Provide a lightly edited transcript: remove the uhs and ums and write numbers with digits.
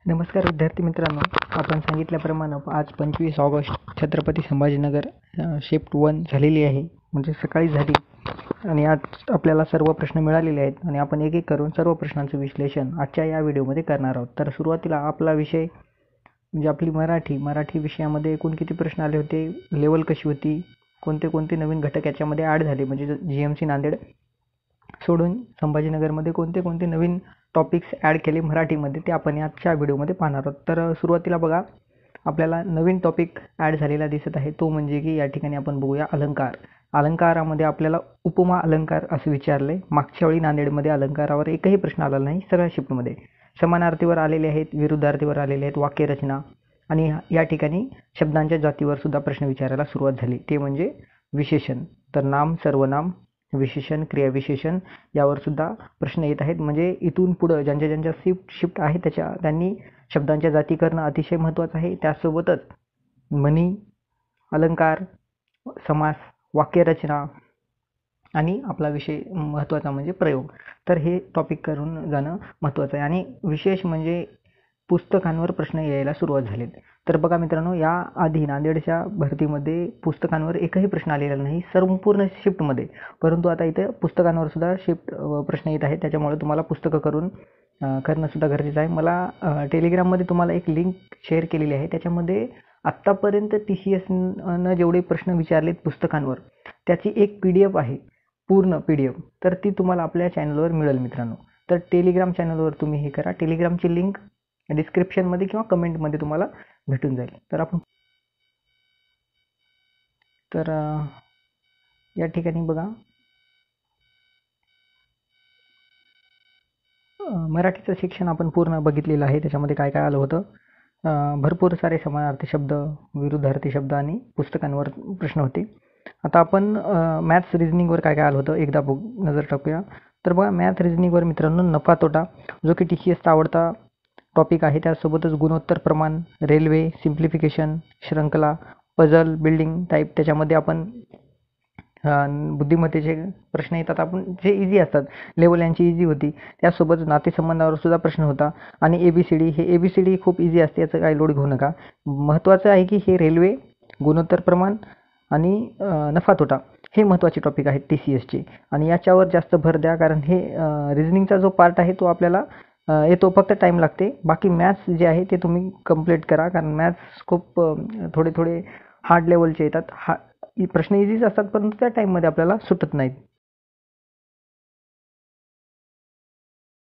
नमस्कार विद्यार्थी मित्रांनो, आपण सांगितल्याप्रमाणे आज 25 ऑगस्ट छत्रपती संभाजीनगर शिफ्ट 1 झालेली आहे, म्हणजे सकाळी झाली आणि आज आपल्याला सर्व प्रश्न मिळालेले आहेत आणि आपण एक एक करून सर्व प्रश्नांचं विश्लेषण आजच्या या व्हिडिओमध्ये करणार आहोत. तर सुरुवातीला आपला विषय म्हणजे आपली मराठी विषयामध्ये एकूण किती प्रश्न आले होते, लेवल कशी होती, कोणते कोणते नवीन घटक याच्यामध्ये ॲड झाले, म्हणजे GMC नांदेड सोडून संभाजीनगरमध्ये कोणते कोणते नवीन टॉपिक्स ॲड केले मराठीमध्ये ते आपण आजच्या व्हिडिओमध्ये पाहणार आहोत. तर सुरुवातीला बघा, आपल्याला नवीन टॉपिक ॲड झालेला दिसत आहे, तो म्हणजे की या ठिकाणी आपण बघूया अलंकार. अलंकारामध्ये आपल्याला उपमा अलंकार असं विचारले. मागच्या वेळी नांदेडमध्ये अलंकारावर एकही प्रश्न आलेला नाही सगळ्या शिफ्टमध्ये. समानार्थीवर आलेले आहेत, विरुद्धार्थीवर आलेले आहेत, वाक्यरचना आणि या ठिकाणी शब्दांच्या जातीवर सुद्धा प्रश्न विचारायला सुरुवात झाली, ते म्हणजे विशेषण. तर नाम, सर्वनाम, विशेषण, क्रियाविशेषण यावर सुद्धा प्रश्न येत आहेत. म्हणजे इथून पुढं ज्यांच्या शिफ्ट आहे त्यांनी शब्दांच्या जाती करणं अतिशय महत्त्वाचं आहे. त्यासोबतच म्हणी, अलंकार, समास, वाक्यरचना आणि आपला विषय महत्त्वाचा म्हणजे प्रयोग. तर हे टॉपिक करून जाणं महत्त्वाचं आहे. आणि विशेष म्हणजे पुस्तकांवर प्रश्न यायला सुरुवात झालेत. तर बघा मित्रांनो, या आधी नांदेडच्या भरतीमध्ये पुस्तकांवर एकही प्रश्न आलेला नाही संपूर्ण शिफ्टमध्ये, परंतु आता इथे पुस्तकांवर सुद्धा शिफ्ट प्रश्न येत आहेत. त्याच्यामुळे तुम्हाला पुस्तकं करणं सुद्धा गरजेचं आहे. मला टेलिग्राममध्ये तुम्हाला एक लिंक शेअर केलेली आहे. त्याच्यामध्ये आत्तापर्यंत TCSनं जेवढे प्रश्न विचारलेत पुस्तकांवर त्याची एक PDF आहे, पूर्ण PDF. तर ती तुम्हाला आपल्या चॅनलवर मिळेल मित्रांनो. तर टेलिग्राम चॅनलवर तुम्ही हे करा. टेलिग्रामची लिंक डिस्क्रिप्शनमध्ये किंवा कमेंटमध्ये तुम्हाला भेटून जाईल. तर या ठिकाणी बघा, मराठीचं शिक्षण आपण पूर्ण बघितलेलं आहे. त्याच्यामध्ये काय काय आलं होतं, भरपूर सारे समानार्थी शब्द, विरुद्धार्थी शब्द आणि पुस्तकांवर प्रश्न होते. आता आपण मॅथ्स रिझनिंगवर काय काय आलं होतं एकदा नजर टाकूया. तर बघा, मॅथ रिझनिंगवर मित्रांनो नफा तोटा, जो की TCSचा आवडता टॉपिक आहे. त्यासोबतच गुणोत्तर प्रमाण, रेल्वे, सिम्प्लिफिकेशन, श्रृंखला, पझल, बिल्डिंग टाईप. त्याच्यामध्ये आपण बुद्धिमत्तेचे प्रश्न येतात, आपण जे इझी असतात, लेवल यांची इझी होती. त्यासोबत नातेसंबंधावर सुद्धा प्रश्न होता. आणि ABCD, हे ABCD खूप इझी असते, याचं काही लोड घेऊ नका. महत्त्वाचं आहे की हे रेल्वे, गुणोत्तर प्रमाण आणि नफा तोटा हे महत्त्वाचे टॉपिक आहेत TCSचे, आणि याच्यावर जास्त भर द्या, कारण हे रिझनिंगचा जो पार्ट आहे तो आपल्याला येतो, फक्त टाईम लागते. बाकी मॅथ्स जे आहे ते तुम्ही कंप्लीट करा, कारण मॅथ्स खूप थोडे हार्ड लेवलचे येतात. प्रश्न इझीच असतात, परंतु त्या टाईममध्ये आपल्याला सुटत नाहीत.